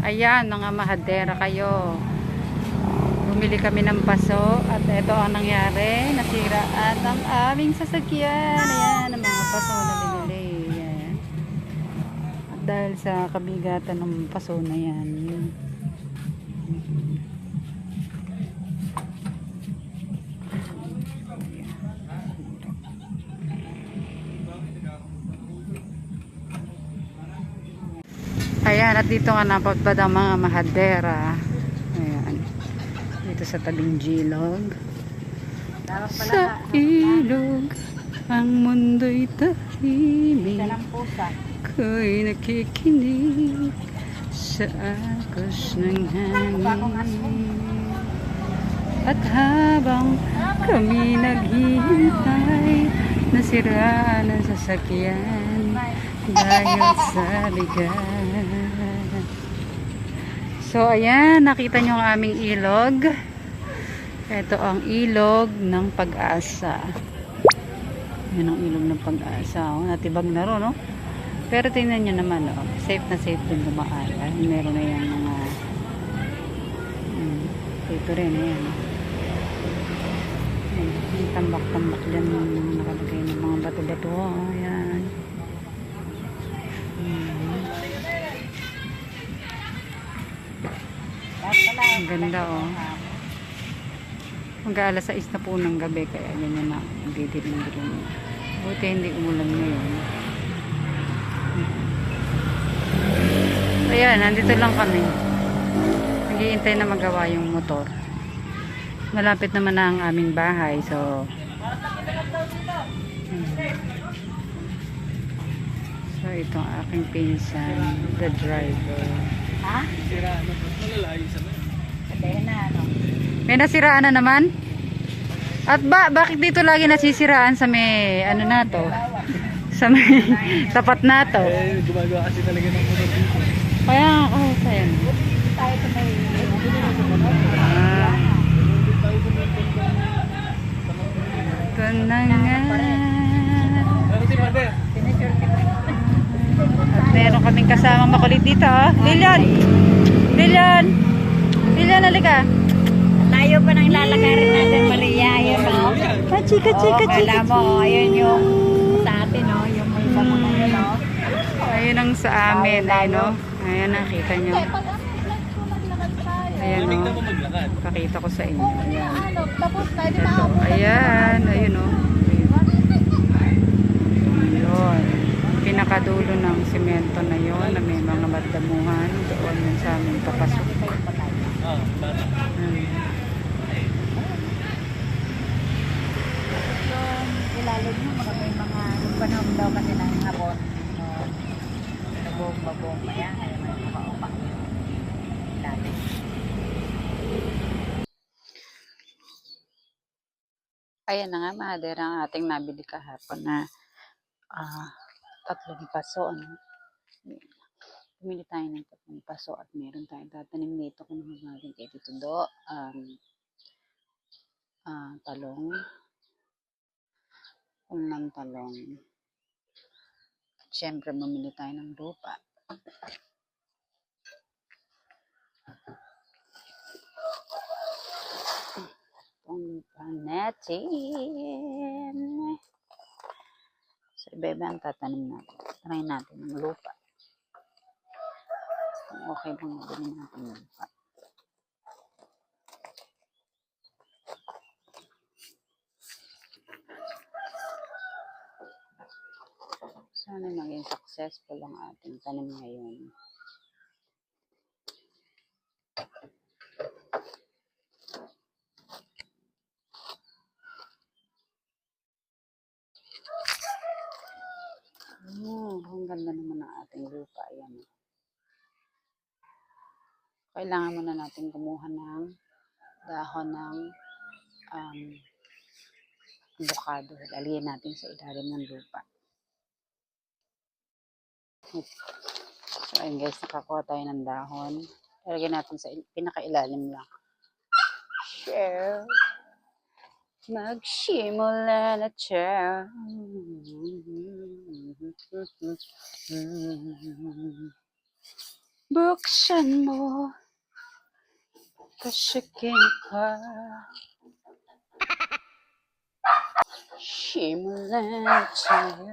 Ayan, mga mahadera kayo. Bumili kami ng paso at ito ang nangyari. Nasira at ang aming sasakyan. Ayan, ang mga paso na binili. Ayan. At dahil sa kabigatan ng paso na yan. Ayan, at dito nga napadpad ang mga mahadera. Ayan. Dito sa tabing Gilog. Sa ilog, ang mundo'y tahimik. Ako'y nakikinig sa agos ng hangin. At habang kami naghihintay, nasira ang sasakyan dahil sa bigat. So ayan, nakita nyo ang aming ilog. Ito ang ilog ng Pag-asa. Yan ang ilog ng Pag-asa. Natibag na ro, no? Pero tingnan nyo naman, oh, safe na safe din dumaan. Meron na yan mga ito rin, ayan. Yung tambak-tambak dyan yung nakalagay ng mga bato-bato. Oh, ayan. Ang ganda, oh. Hanggang alas 6 na po ng gabi, kaya ganyan na didilim-dilim. Buti hindi umulan ngayon. Ayan, nandito lang kami. Naghihintay na magawa yung motor. Malapit naman na ang aming bahay, so so itong aking pinsan, the driver. Ha? Siraan na, malalayo sa na. May nasiraan na naman? At bakit dito lagi nasisiraan sa may ano na to? Sa may tapat na to? Eh, gumagawa kasi talaga ng motor dito. Kaya nga ako sa'yo. Tayo sa may ito na nga. At meron kaming kasama makulit dito, oh. Lilian! Lilian! Lilian, halika! Tayo pa nang lalagarin natin, Maria. Ayun, no? Chika. Alam mo, ayun yung sa atin, no? Yung may iba mga yun, no? Ayun ang sa amin, ayun, no? Ayan, nakita nyo. Ayan, no? Pakita ko sa inyo. Ayan. Ito, ayan, ayun, no? Ayun. Pinakadulo ng simento na yun, na may mga magdamuhan. Doon yun sa amin papasok. Ilalim mo, may mga panahon daw kasi ng hapon. Nabong-babong maya, ay may makaupak yung ilalim. Ayan na nga, mahadera ang ating nabili kahapon na 3 paso. Ano? Pumili tayo ng 3 paso at meron tayong tatanim dito kung naman kay Tito Do. Talong. Ng talong. At syempre, mamili tayo ng lupa. Itong lupa natin. So, iba-iba ang tatanim natin. Try natin ng lupa. Okay bang nabili natin ng lupa. Sana maging successful ang ating tanim ngayon. Ang ganda naman ng ating lupa. Ayan. Kailangan muna natin kumuha ng dahon ng avocado. Laliyan natin sa ilalim ng lupa. So, ayun guys, nakakuha tayo ng dahon. Lagyan natin sa pinakailalim lang. Share. Magsimula na siya. Buksan mo, pasikin ka. Simulan tayo.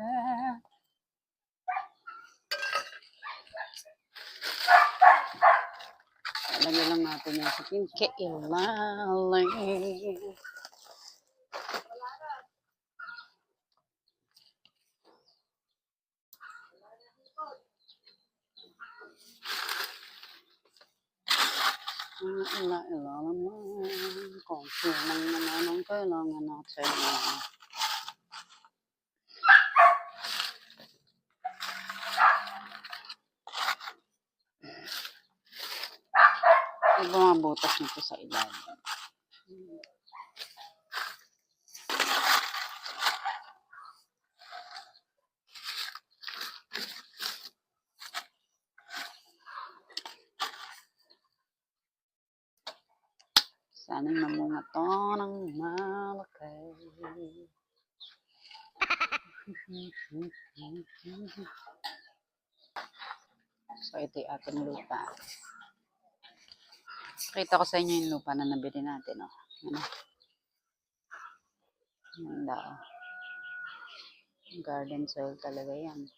Lagyan lang natin yung sakin kailalim. Ilalim mo. Kung silang naman ang kailangan natin. Yung mga butas nito sa ilalim. Sana'y mamunga to ng malaki. So, ito yung ating lupa. Kita ko sa inyo yung lupa na nabili natin. Oh. Ano? Ganda. Oh. Garden soil talaga yan.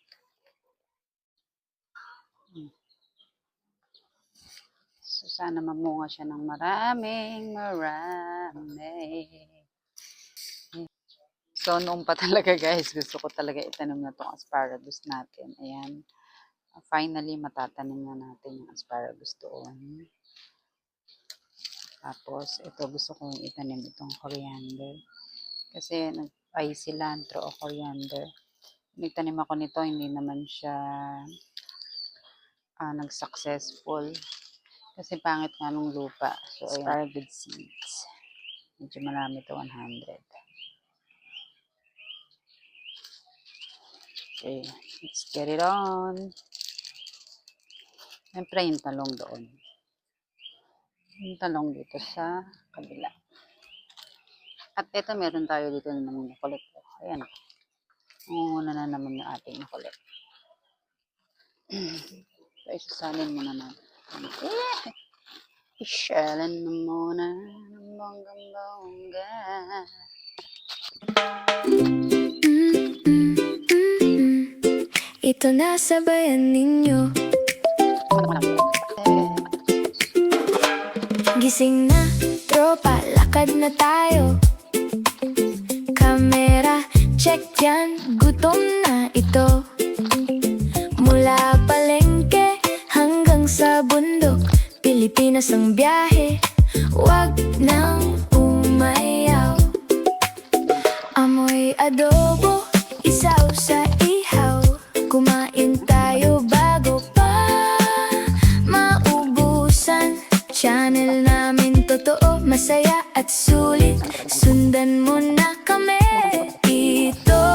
So, sana mamunga siya ng marami. So, noon pa talaga guys, gusto ko talaga itanim na itong asparagus natin. Ayan. Finally, matatanim na natin yung asparagus doon. Tapos, ito gusto kong itanim itong coriander. Kasi, ay cilantro o coriander. Nagtanim ako nito, hindi naman siya nag-successful. Kasi pangit nga nung lupa. So, asparagus seeds. Medyo marami ito, 100. Okay, let's get it on. Siyempre, yung talong doon. Yung talong dito sa kabila. At ito, meron tayo dito na naman nakulit. Ayan. Una na naman yung ating nakulit. So, isasalin muna natin. Isalan na muna ng bonggang-bongga. Ito na sabayan ninyo. Gising na, tropa, lakad na tayo. Kamera, check yan, gutom na ito. Mula palengke hanggang sa bundok, Pilipinas ang biyahe, wag nang umayaw. Amoy adobo, isaw sa ihaw. Kumain tayo bago pa maubusan. Channel namin totoo, masaya at sulit. Sundan mo na kami. Ito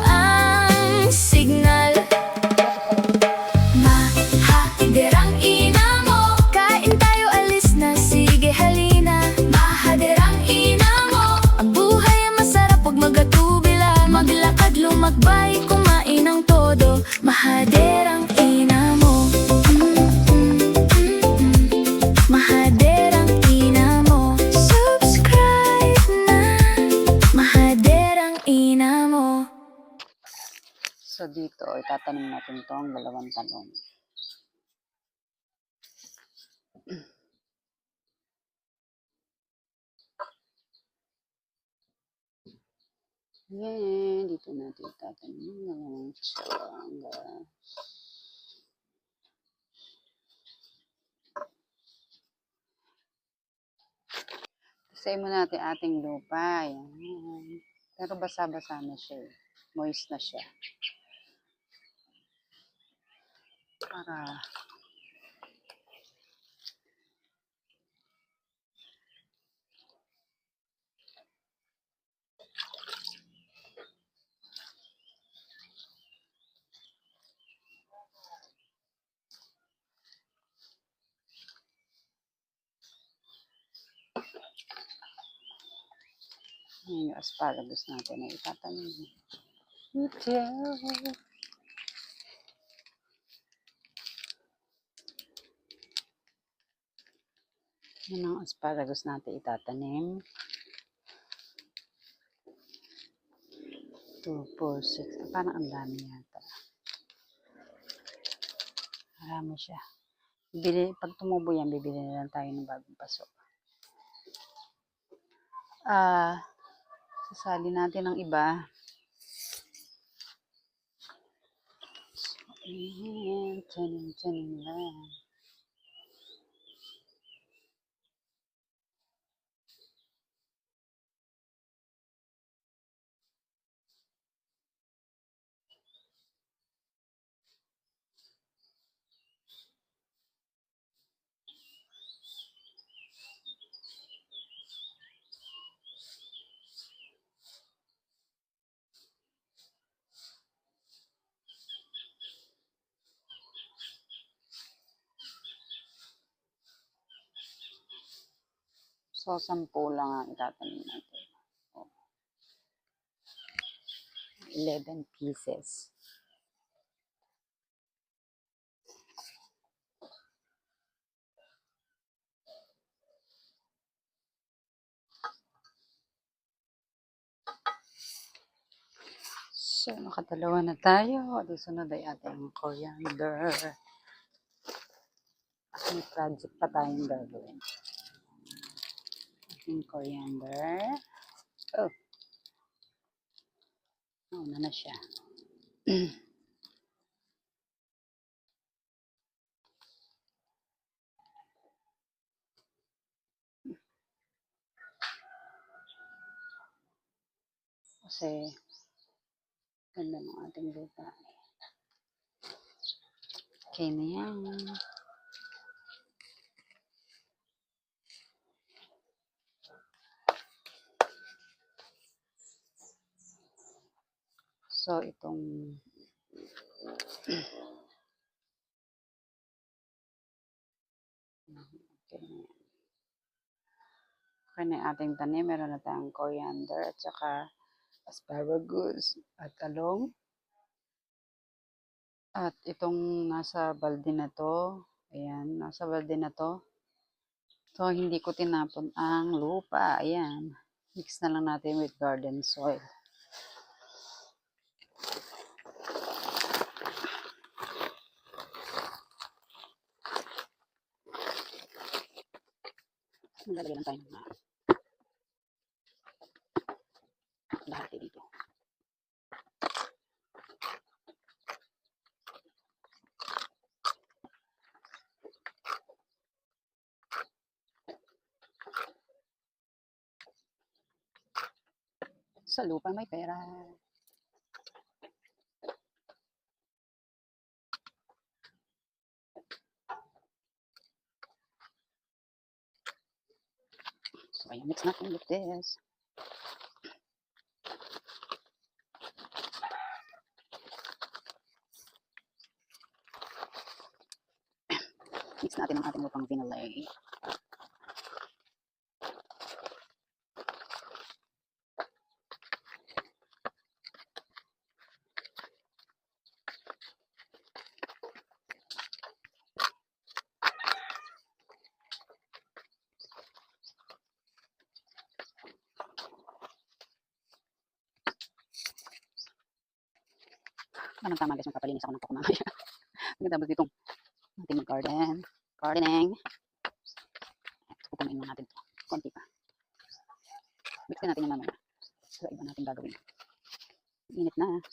ang signal. Mahaderang ina mo. Kain tayo, alis na, sige halina. Mahaderang ina mo. Ang buhay ay masarap pag magatubila. Maglakad, lumagbay, kumain ng todo. Mahaderang ina mo. Mahaderang ina mo. Subscribe na. Mahaderang ina mo. So, dito, itatanim natin itong dalawang talong. Yan, dito natin itatanim yung dalawang talong. Isay mo natin ating lupa. Yan. Pero basa-basa na siya. Moist na siya. Para yung asparagus natin na itatanim. Ito. Yun ang asparagus natin itatanim. 2, 4, 6. Parang ang dami yata. Marami siya. Pag tumubo yan, bibili na lang tayo ng bagong paso. Sasali natin ang iba. Tanim lang. So, 10 lang ang itatanim natin. 11 pieces. So, nakadalawa na tayo. At sunod ay ating coriander. At may project pa tayong gagawin. Ating coriander. Oh. Nauna na siya. Kasi, ganda ng ating lupa. Okay na yan. So, itong okay na yung ating tanim. Meron na tayong coriander at saka asparagus at talong. At itong nasa balde na to, ayan, nasa balde na to. So, hindi ko tinapon ang lupa. Ayan. Mix na lang natin with garden soil. Maglalagay lang tayo ng lahat dito. Sa lupa may pera. So, ayan, mix natin with this. Mix natin ang ating lupang vinalay. Tama guys, magpapalinis ako ng kuko mamaya. Pagkatapos ditong natin mag-garden. Gardening. Pupunuin lang natin ito. Konti pa. Mix natin yung mamaya. So, iba natin gagawin. Init na.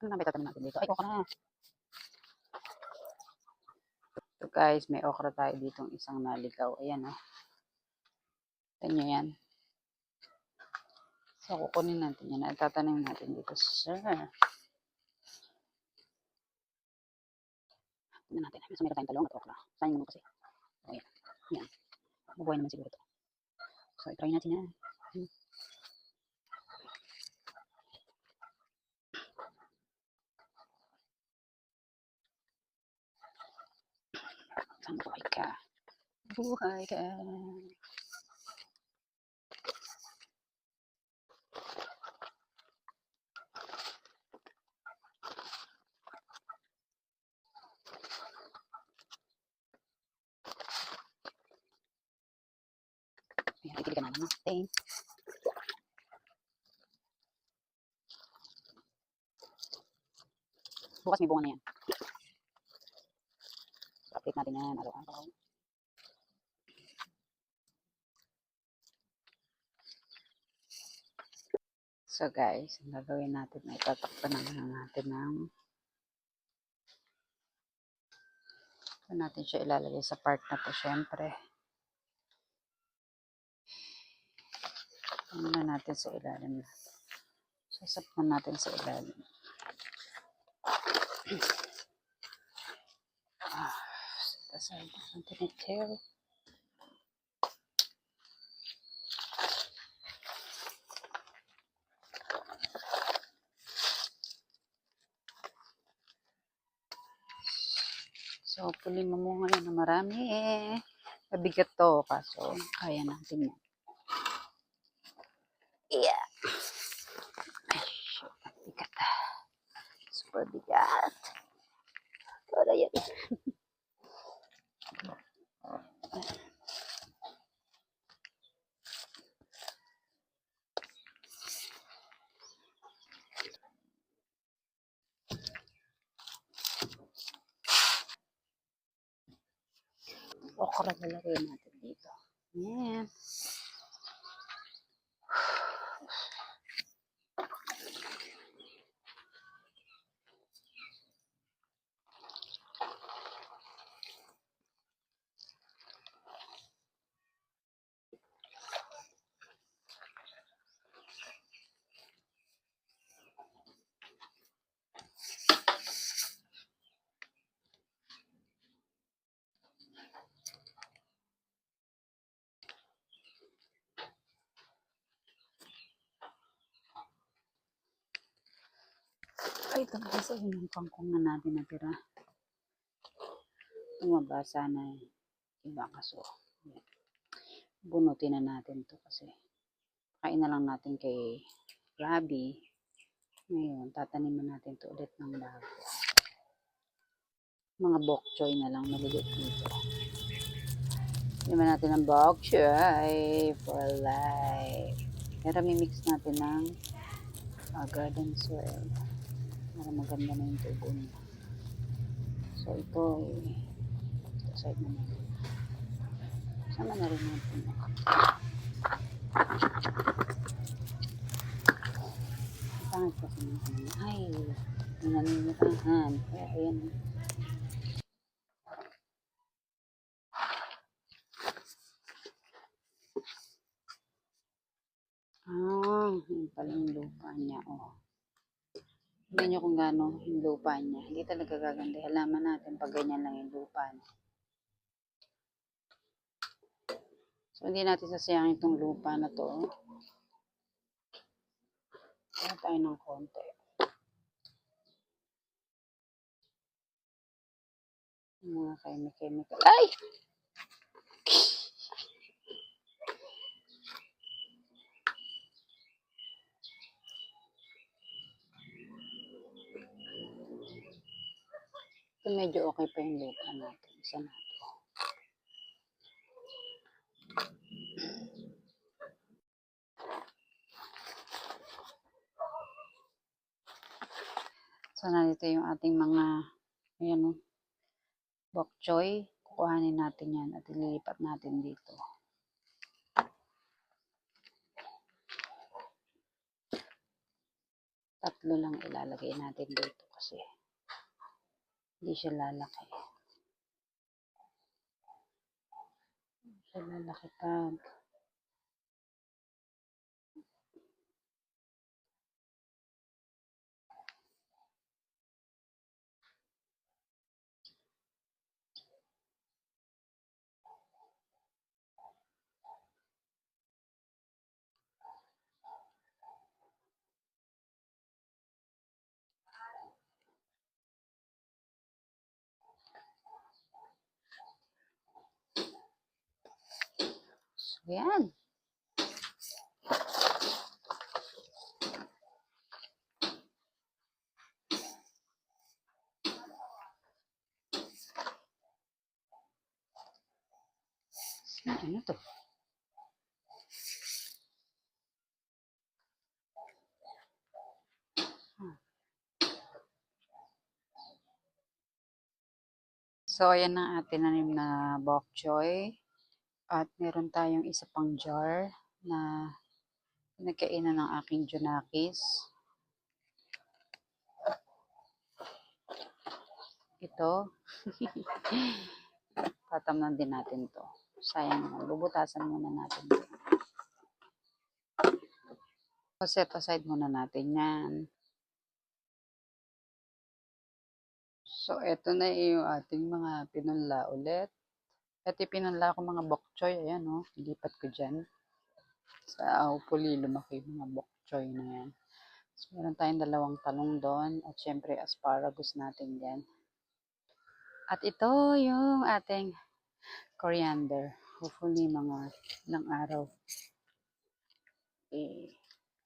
Ano na ba itatanim natin dito? Ay, okra na. So guys, may okra tayo ditong isang naligaw. Ayan oh. Tignan nyo yan. So, kukunin natin yan. Itatanim natin dito, sir. Tignan natin. Mas meron tayong talong at okra. Sayang naman kasi. O, yan. Yan. Mabuhay naman siguro ito. So, try natin na. Saan buhay ka? Buhay ka. Ayan, pipili ka na natin. Bukas may bunga na yan. Update natin yan araw-araw. So guys, ang gagawin natin ay tatakpan naman natin ng natin siya ilalagay sa part na to syempre. Ano na natin sa ilalim. Sasapman natin sa ilalim. Aside natin ito. So, puli mo ngayon na marami eh. Mabigat to, kaso kaya natin yan. Yeah. Ay, shit, bigat. Super bigat. Wala yan. Okra lalagay natin dito. Yan. Ay, ito kasi yung kangkong na natin natira. Tumabasa na iba kaso. Bunutin na natin to kasi kain na lang natin kay Rabi. Ngayon, tataniman natin to ulit ng bago. Mga bok choy na lang maliliit dito. Taniman natin ng bok choy for life. Pero mimix natin ng garden soil para maganda na yung tubo niya. So ito side na natin. Sama na rin natin. Pangit kasi natin. Ay, nananirahan. Kaya ayan. Yun pala yung lupa niya. Oh. Tignan nyo kung gaano yung lupa niya. Hindi talaga gaganda. Halaman natin pag ganyan lang yung lupa niya. So, hindi natin sasayangin itong lupa na to. Kaya tayo ng konti. Mga chemical. Ay! Ito medyo okay pa yung lupa natin. Isa na ito. So, nandito yung ating mga ayan o, bok choy. Kukuhanin natin yan at ililipat natin dito. Tatlo lang ilalagay natin dito kasi hindi siya lalaki. Hindi siya lalaki pag Ayan. Ano to? So, ayan ang ating nanim na bok choy. At meron tayong isa pang jar na pinagkainan ng aking Junakis. Ito. Tatamnan din natin to. Sayang naman. Bubutasan muna natin to. Set aside muna natin yan. So, eto na yung ating mga pinunla ulit. At ipinunla ko mga bok choy. Ayan, oh. Ilipat ko dyan. Sa hopefully, lumaki yung mga bok choy na yan. So, meron tayong dalawang talong doon. At syempre, asparagus natin dyan. At ito yung ating coriander. Hopefully, mga ilang araw.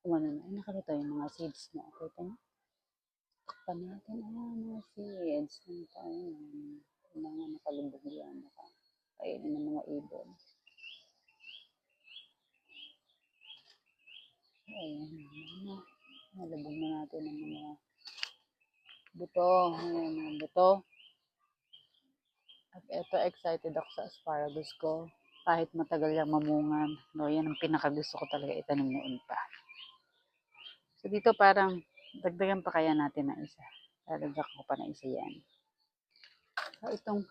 Umano na. Nakalito yung mga seeds na. Kita niyo? Pa natin. Mga seeds. Ano tayo? Kailangan nakalubog yan. Kainin ng mga ibon. Ayan. Nalubog na natin ng mga buto. Ayan, mga buto. At eto, excited ako sa asparagus ko. Kahit matagal yung mamungan. No, yan ang pinakagusto ko talaga itanim noon pa. So, dito parang dagdagan pa kaya natin na isa. Dagdagan ko pa na isa yan. So, itong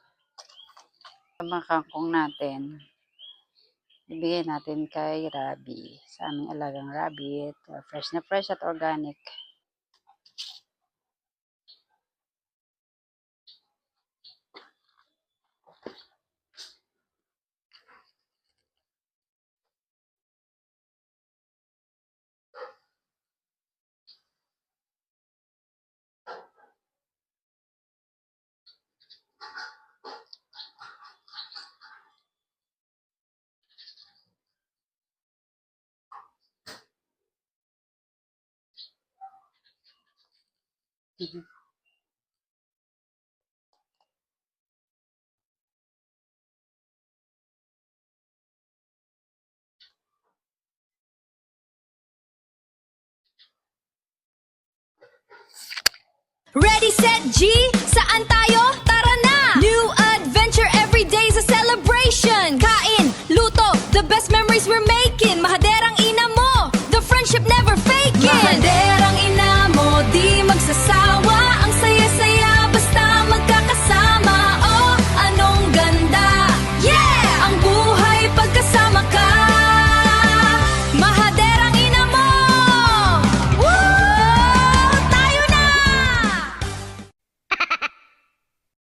mga kangkong natin, ibigay natin kay Rabi. Sa aming alagang rabbit. Fresh na fresh at organic. Ready, set, G? Saan tayo? Tara na! New adventure every day's a celebration!